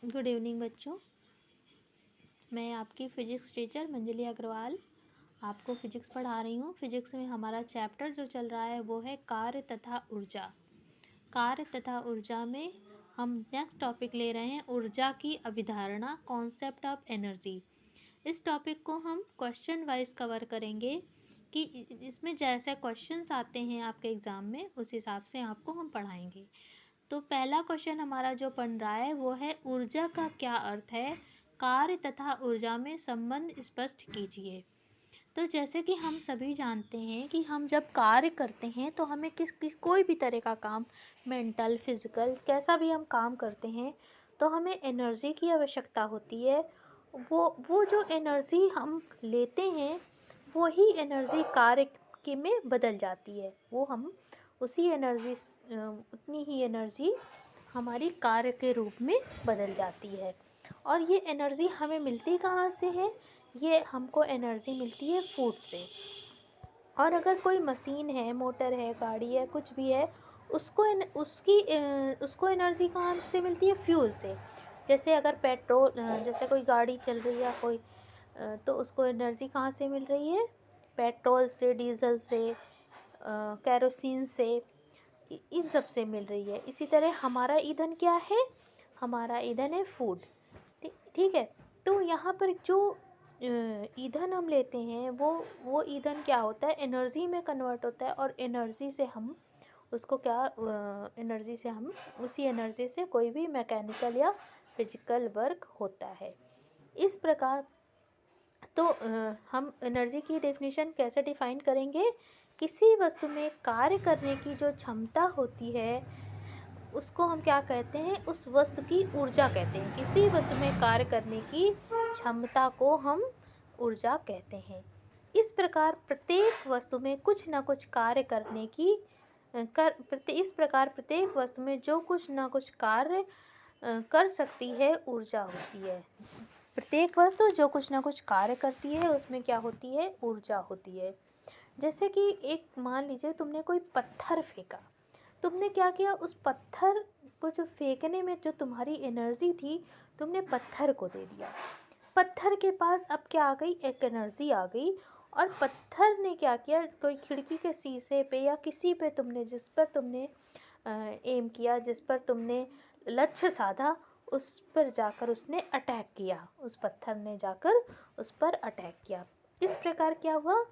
Good evening बच्चों। मैं आपकी फ़िज़िक्स टीचर मंजली अग्रवाल आपको फ़िज़िक्स पढ़ा रही हूँ। फ़िज़िक्स में हमारा चैप्टर जो चल रहा है वो है कार्य तथा ऊर्जा। कार्य तथा ऊर्जा में हम नेक्स्ट टॉपिक ले रहे हैं ऊर्जा की अवधारणा, कॉन्सेप्ट ऑफ एनर्जी। इस टॉपिक को हम क्वेश्चन वाइज कवर करेंगे कि इसमें जैसे क्वेश्चंस आते हैं आपके एग्ज़ाम में उस हिसाब से आपको हम पढ़ाएंगे। तो पहला क्वेश्चन हमारा जो बन रहा है वो है ऊर्जा का क्या अर्थ है, कार्य तथा ऊर्जा में संबंध स्पष्ट कीजिए। तो जैसे कि हम सभी जानते हैं कि हम जब कार्य करते हैं तो हमें कोई भी तरह का काम, मेंटल फिजिकल कैसा भी हम काम करते हैं तो हमें एनर्जी की आवश्यकता होती है। वो जो एनर्जी हम लेते हैं वो ही एनर्जी कार्य के में बदल जाती है। वो हम उसी एनर्जी उतनी ही एनर्जी हमारी कार्य के रूप में बदल जाती है। और ये एनर्जी हमें मिलती कहाँ से है? ये हमको एनर्जी मिलती है फूड से। और अगर कोई मशीन है, मोटर है, गाड़ी है, कुछ भी है, उसको एनर्जी कहाँ से मिलती है? फ्यूल से। जैसे अगर पेट्रोल, जैसे कोई गाड़ी चल रही है कोई, तो उसको एनर्जी कहाँ से मिल रही है? पेट्रोल से, डीजल से, केरोसिन से, इन सब से मिल रही है। इसी तरह हमारा ईंधन क्या है? हमारा ईंधन है फूड। ठीक है। तो यहाँ पर जो ईंधन हम लेते हैं वो ईंधन क्या होता है? एनर्जी में कन्वर्ट होता है। और एनर्जी से हम उसको क्या, एनर्जी से हम उसी एनर्जी से कोई भी मैकेनिकल या फिजिकल वर्क होता है। इस प्रकार तो हम एनर्जी की डेफिनेशन कैसे डिफाइन करेंगे? किसी वस्तु में कार्य करने की जो क्षमता होती है उसको हम क्या कहते हैं? उस वस्तु की ऊर्जा कहते हैं। किसी वस्तु में कार्य करने की क्षमता को हम ऊर्जा कहते हैं। इस प्रकार प्रत्येक वस्तु में कुछ न कुछ कार्य करने की इस प्रकार प्रत्येक वस्तु में जो कुछ न कुछ कार्य कर सकती है ऊर्जा होती है। प्रत्येक वस्तु जो कुछ ना कुछ कार्य करती है उसमें क्या होती है? ऊर्जा होती है। जैसे कि एक मान लीजिए तुमने कोई पत्थर फेंका, तुमने क्या किया? उस पत्थर को जो फेंकने में जो तुम्हारी एनर्जी थी तुमने पत्थर को दे दिया। पत्थर के पास अब क्या आ गई? एक एनर्जी आ गई। और पत्थर ने क्या किया? कोई खिड़की के शीशे पे या किसी पे तुमने, जिस पर तुमने एम किया, जिस पर तुमने लक्ष्य साधा, उस पर जाकर उसने अटैक किया। उस पत्थर ने जाकर उस पर अटैक किया। इस प्रकार क्या हुआ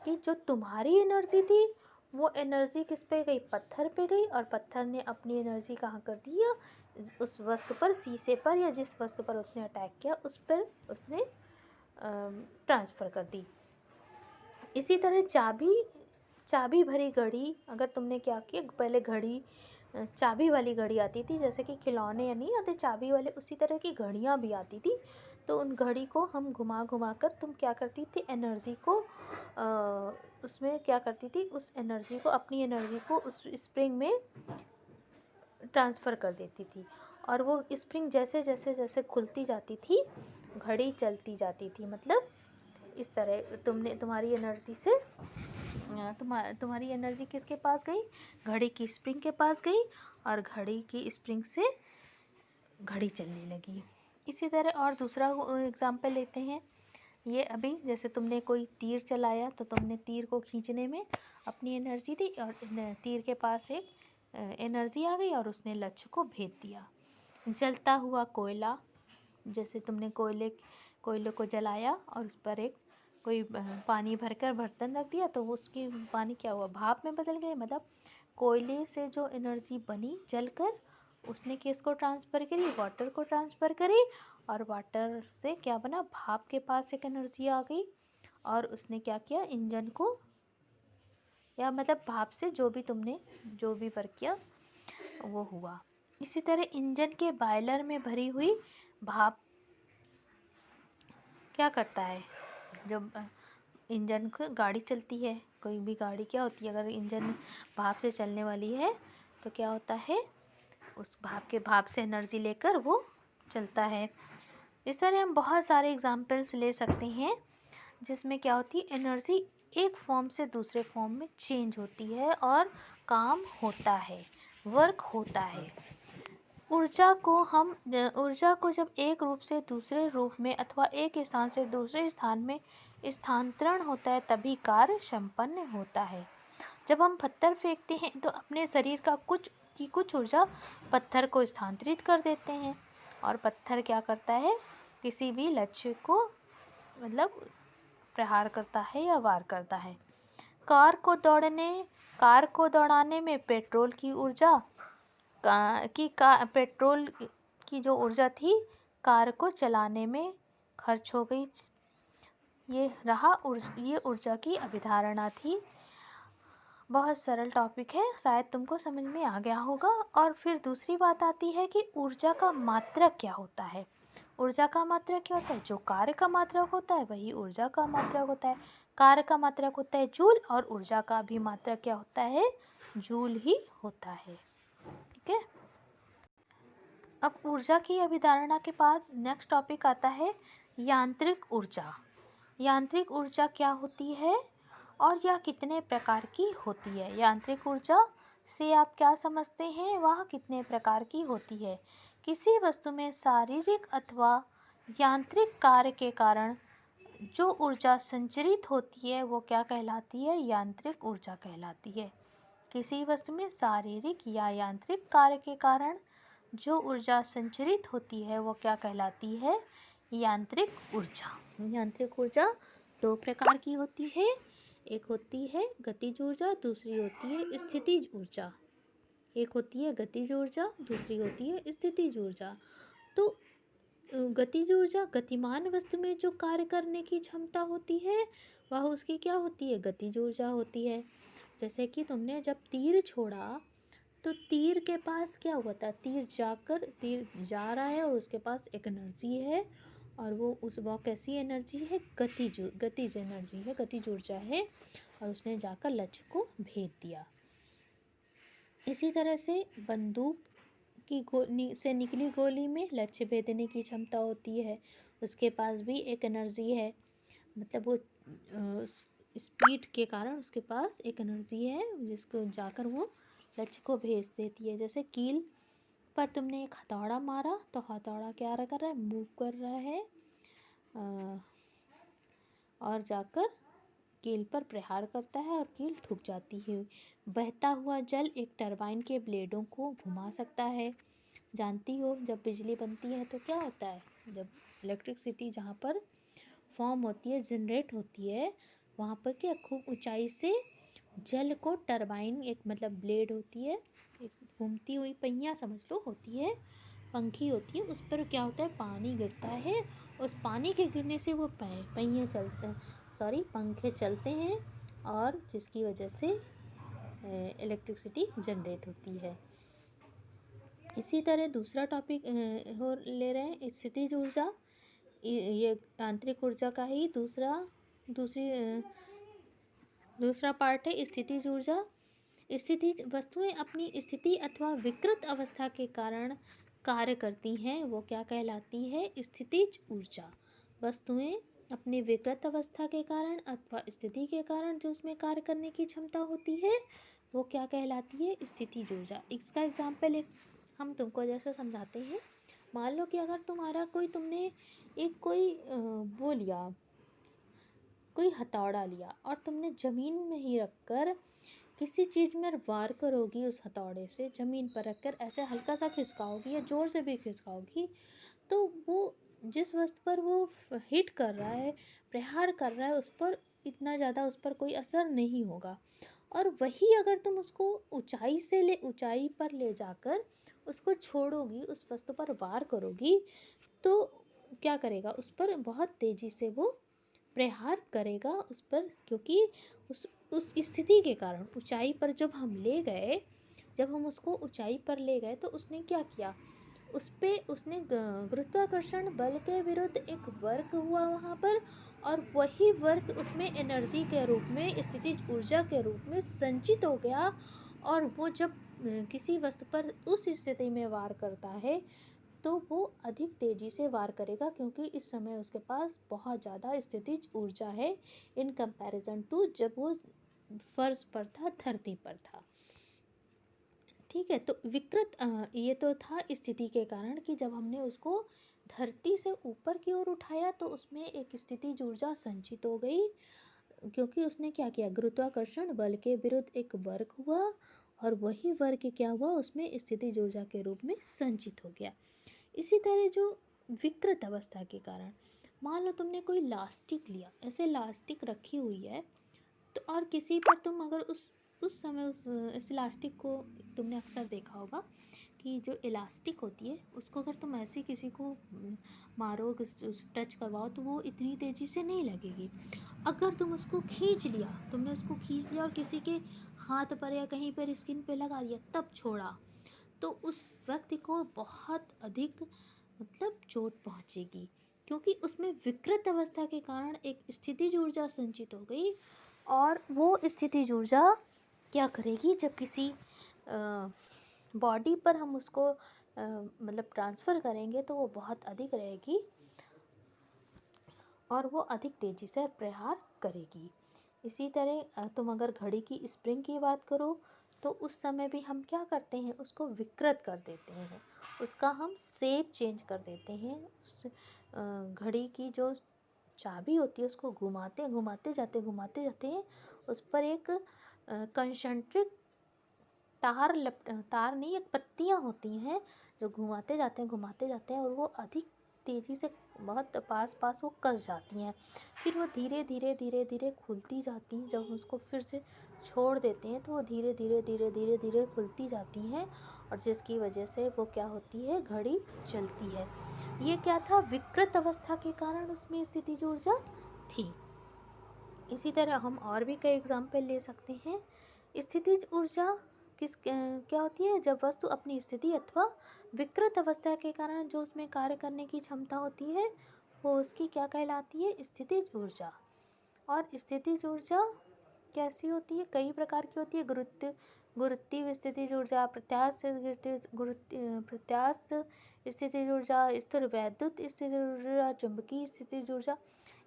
कि जो तुम्हारी एनर्जी थी वो एनर्जी किस पे गई? पत्थर पे गई। और पत्थर ने अपनी एनर्जी कहाँ कर दिया? उस वस्तु पर, शीशे पर, या जिस वस्तु पर उसने अटैक किया उस पर उसने ट्रांसफ़र कर दी। इसी तरह चाबी भरी घड़ी, अगर तुमने क्या किया? पहले घड़ी, चाबी वाली घड़ी आती थी, जैसे कि खिलौने या नहीं आते चाबी वाले, उसी तरह की घड़ियाँ भी आती थी। तो उन घड़ी को हम घुमा घुमा कर तुम क्या करती थी? एनर्जी को उसमें क्या करती थी? उस एनर्जी को, अपनी एनर्जी को उस स्प्रिंग में ट्रांसफ़र कर देती थी। और वो स्प्रिंग जैसे जैसे जैसे खुलती जाती थी घड़ी चलती जाती थी। मतलब इस तरह तुम्हारी एनर्जी से तुम्हारी एनर्जी किसके पास गई? घड़ी की स्प्रिंग के पास गई। और घड़ी की स्प्रिंग से घड़ी चलने लगी। इसी तरह और दूसरा एग्जाम्पल लेते हैं। ये अभी जैसे तुमने कोई तीर चलाया तो तुमने तीर को खींचने में अपनी एनर्जी दी और तीर के पास एक एनर्जी आ गई और उसने लक्ष्य को भेद दिया। जलता हुआ कोयला, जैसे तुमने कोयले को जलाया और उस पर एक कोई पानी भरकर बर्तन रख दिया तो उसकी पानी क्या हुआ? भाप में बदल गए। मतलब कोयले से जो एनर्जी बनी जलकर, उसने किसको ट्रांसफ़र करी? वाटर को ट्रांसफ़र करी। और वाटर से क्या बना? भाप के पास एक एनर्जी आ गई और उसने क्या किया? इंजन को, या मतलब भाप से जो भी वर्क किया वो हुआ। इसी तरह इंजन के बॉयलर में भरी हुई भाप क्या करता है? जब इंजन को, गाड़ी चलती है, कोई भी गाड़ी क्या होती है, अगर इंजन भाप से चलने वाली है तो क्या होता है? उस भाप से एनर्जी लेकर वो चलता है। इस तरह हम बहुत सारे एग्जाम्पल्स ले सकते हैं जिसमें क्या होती है? एनर्जी एक फॉर्म से दूसरे फॉर्म में चेंज होती है और काम होता है, वर्क होता है। ऊर्जा को जब एक रूप से दूसरे रूप में अथवा एक स्थान से दूसरे स्थान में स्थानांतरण होता है तभी कार्य संपन्न होता है। जब हम पत्थर फेंकते हैं तो अपने शरीर का कुछ ऊर्जा पत्थर को स्थानांतरित कर देते हैं और पत्थर क्या करता है, किसी भी लक्ष्य को मतलब प्रहार करता है या वार करता है। कार को दौड़ाने में पेट्रोल की जो ऊर्जा थी कार को चलाने में खर्च हो गई। ये ऊर्जा की अवधारणा थी। बहुत सरल टॉपिक है, शायद तुमको समझ में आ गया होगा। और फिर दूसरी बात आती है कि ऊर्जा का मात्रक क्या होता है। ऊर्जा का मात्रक क्या होता है? जो कार्य का मात्रक होता है वही ऊर्जा का मात्रक होता है। कार्य का मात्रक होता है जूल और ऊर्जा का भी मात्रक क्या होता है? जूल ही होता है। ठीक है। अब ऊर्जा की अवधारणा के बाद नेक्स्ट टॉपिक आता है यांत्रिक ऊर्जा। यांत्रिक ऊर्जा क्या होती है और यह कितने प्रकार की होती है? यांत्रिक ऊर्जा से आप क्या समझते हैं? वह कितने प्रकार की होती है? किसी वस्तु में शारीरिक अथवा यांत्रिक कार्य के कारण जो ऊर्जा संचरित होती है वो क्या कहलाती है? यांत्रिक ऊर्जा कहलाती है। किसी वस्तु में शारीरिक या यांत्रिक कार्य के कारण जो ऊर्जा संचरित होती है वो क्या कहलाती है? यांत्रिक ऊर्जा। यांत्रिक ऊर्जा दो प्रकार की होती है, एक होती है गतिज ऊर्जा, दूसरी होती है स्थितिज ऊर्जा। एक होती है गतिज ऊर्जा, दूसरी होती है स्थितिज ऊर्जा। तो गतिज ऊर्जा गतिमान वस्तु में जो कार्य करने की क्षमता होती है वह उसकी क्या होती है? गतिज ऊर्जा होती है। जैसे कि तुमने जब तीर छोड़ा तो तीर के पास क्या हुआ था? तीर जा रहा है और उसके पास एक एनर्जी है और वो कैसी एनर्जी है? गतिज एनर्जी है, गतिज ऊर्जा है और उसने जाकर लक्ष्य को भेद दिया। इसी तरह से बंदूक की से निकली गोली में लक्ष्य भेदने की क्षमता होती है, उसके पास भी एक एनर्जी है, मतलब वो स्पीड के कारण उसके पास एक एनर्जी है जिसको जाकर वो लक्ष्य को भेज देती है। जैसे कील पर तुमने एक हथौड़ा मारा तो हथौड़ा क्या कर रहा है? मूव कर रहा है और जाकर कील पर प्रहार करता है और कील ठुक जाती है। बहता हुआ जल एक टरबाइन के ब्लेडों को घुमा सकता है। जानती हो जब बिजली बनती है तो क्या होता है? जब इलेक्ट्रिसिटी जहाँ पर फॉर्म होती है, जनरेट होती है, वहाँ पर क्या खूब ऊंचाई से जल को टरबाइन, एक मतलब ब्लेड होती है, एक घूमती हुई पहिया समझ लो होती है, पंखी होती है, उस पर क्या होता है? पानी गिरता है। उस पानी के गिरने से वो पहिए चलते हैं, पंखे चलते हैं और जिसकी वजह से इलेक्ट्रिसिटी जनरेट होती है। इसी तरह दूसरा टॉपिक ले रहे हैं स्थितिज ऊर्जा। ये आंतरिक ऊर्जा का ही दूसरा पार्ट है स्थितिज ऊर्जा। स्थितिज वस्तुएं अपनी स्थिति अथवा विकृत अवस्था के कारण कार्य करती हैं, वो क्या कहलाती है? स्थितिज ऊर्जा। वस्तुएं अपनी विकृत अवस्था के कारण अथवा स्थिति के कारण जो उसमें कार्य करने की क्षमता होती है वो क्या कहलाती है? स्थितिज ऊर्जा। इसका एग्जाम्पल हम तुमको जैसे समझाते हैं। मान लो कि अगर तुमने वो लिया, कोई हथौड़ा लिया और तुमने ज़मीन में ही रखकर किसी चीज़ में वार करोगी, उस हथौड़े से ज़मीन पर रखकर ऐसे हल्का सा खिसकाओगी या ज़ोर से भी खिसकाओगी तो वो जिस वस्तु पर वो हिट कर रहा है, प्रहार कर रहा है, उस पर इतना ज़्यादा उस पर कोई असर नहीं होगा। और वही अगर तुम उसको ऊंचाई पर ले जाकर उसको छोड़ोगी, उस वस्तु पर वार करोगी तो क्या करेगा? उस पर बहुत तेज़ी से वो प्रहार करेगा उस पर, क्योंकि उस स्थिति के कारण ऊंचाई पर जब हम उसको ऊंचाई पर ले गए तो उसने क्या किया? उसने गुरुत्वाकर्षण बल के विरुद्ध एक वर्क हुआ वहाँ पर और वही वर्क उसमें एनर्जी के रूप में, स्थितिज ऊर्जा के रूप में संचित हो गया और वो जब किसी वस्तु पर उस स्थिति में वार करता है तो वो अधिक तेज़ी से वार करेगा, क्योंकि इस समय उसके पास बहुत ज़्यादा स्थितिज ऊर्जा है इन कंपैरिजन टू जब वो फर्श पर था, धरती पर था। ठीक है। तो विकृत ये तो था स्थिति के कारण कि जब हमने उसको धरती से ऊपर की ओर उठाया तो उसमें एक स्थितिज ऊर्जा संचित हो गई, क्योंकि उसने क्या किया, गुरुत्वाकर्षण बल के विरुद्ध एक वर्क हुआ और वही वर्क क्या हुआ, उसमें स्थितिज ऊर्जा के रूप में संचित हो गया। इसी तरह जो विकृत अवस्था के कारण, मान लो तुमने कोई लास्टिक लिया, ऐसे लास्टिक रखी हुई है, तो और किसी पर तुम अगर उस समय इस इलास्टिक को तुमने अक्सर देखा होगा कि जो इलास्टिक होती है उसको अगर तुम ऐसे किसी को मारो, टच करवाओ, तो वो इतनी तेज़ी से नहीं लगेगी। अगर तुम उसको खींच लिया, तुमने उसको खींच लिया और किसी के हाथ पर या कहीं पर स्किन पे लगा दिया तब छोड़ा, तो उस व्यक्ति को बहुत अधिक मतलब चोट पहुंचेगी, क्योंकि उसमें विकृत अवस्था के कारण एक स्थितिज ऊर्जा संचित हो गई। और वो स्थितिज ऊर्जा क्या करेगी, जब किसी बॉडी पर हम उसको मतलब ट्रांसफ़र करेंगे तो वो बहुत अधिक रहेगी और वो अधिक तेज़ी से प्रहार करेगी। इसी तरह तुम अगर घड़ी की स्प्रिंग की बात करो तो उस समय भी हम क्या करते हैं, उसको विकृत कर देते हैं, उसका हम शेप चेंज कर देते हैं। उस घड़ी की जो चाबी होती है उसको घुमाते जाते हैं, उस पर एक कंसंट्रिक तार नहीं, एक पत्तियाँ होती हैं जो घुमाते जाते हैं और वो अधिक तेज़ी से बहुत पास वो कस जाती हैं। फिर वो धीरे धीरे खुलती जाती हैं। जब उसको फिर से छोड़ देते हैं तो वो धीरे खुलती जाती हैं, और जिसकी वजह से वो क्या होती है, घड़ी चलती है। ये क्या था, विकृत अवस्था के कारण उसमें स्थितिज ऊर्जा थी। इसी तरह हम और भी कई एग्जाम्पल ले सकते हैं। स्थितिज ऊर्जा क्या होती है, जब वस्तु अपनी स्थिति अथवा विकृत अवस्था के कारण जो उसमें कार्य करने की क्षमता होती है वो उसकी क्या कहलाती है, स्थितिज ऊर्जा। और स्थितिज ऊर्जा कैसी होती है, कई प्रकार की होती है। गुरुत्वीय स्थितिज ऊर्जा, प्रत्यास्थ स्थितिज ऊर्जा, स्थिर वैद्युत स्थितिज ऊर्जा, चुंबकीय स्थितिज ऊर्जा।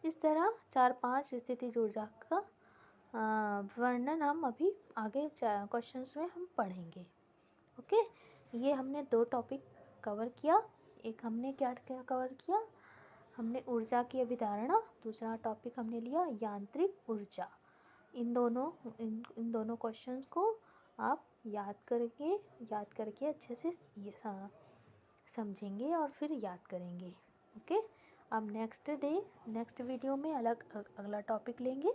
इस तरह 4-5 स्थितिज ऊर्जा का वर्णन हम अभी आगे क्वेश्चंस में हम पढ़ेंगे। ओके, ये हमने 2 टॉपिक कवर किया। एक हमने क्या क्या कवर किया, हमने ऊर्जा की अवधारणा, दूसरा टॉपिक हमने लिया यांत्रिक ऊर्जा। इन दोनों क्वेश्चंस को आप याद करके अच्छे से ये समझेंगे और फिर याद करेंगे। ओके, अब नेक्स्ट वीडियो में अगला टॉपिक लेंगे।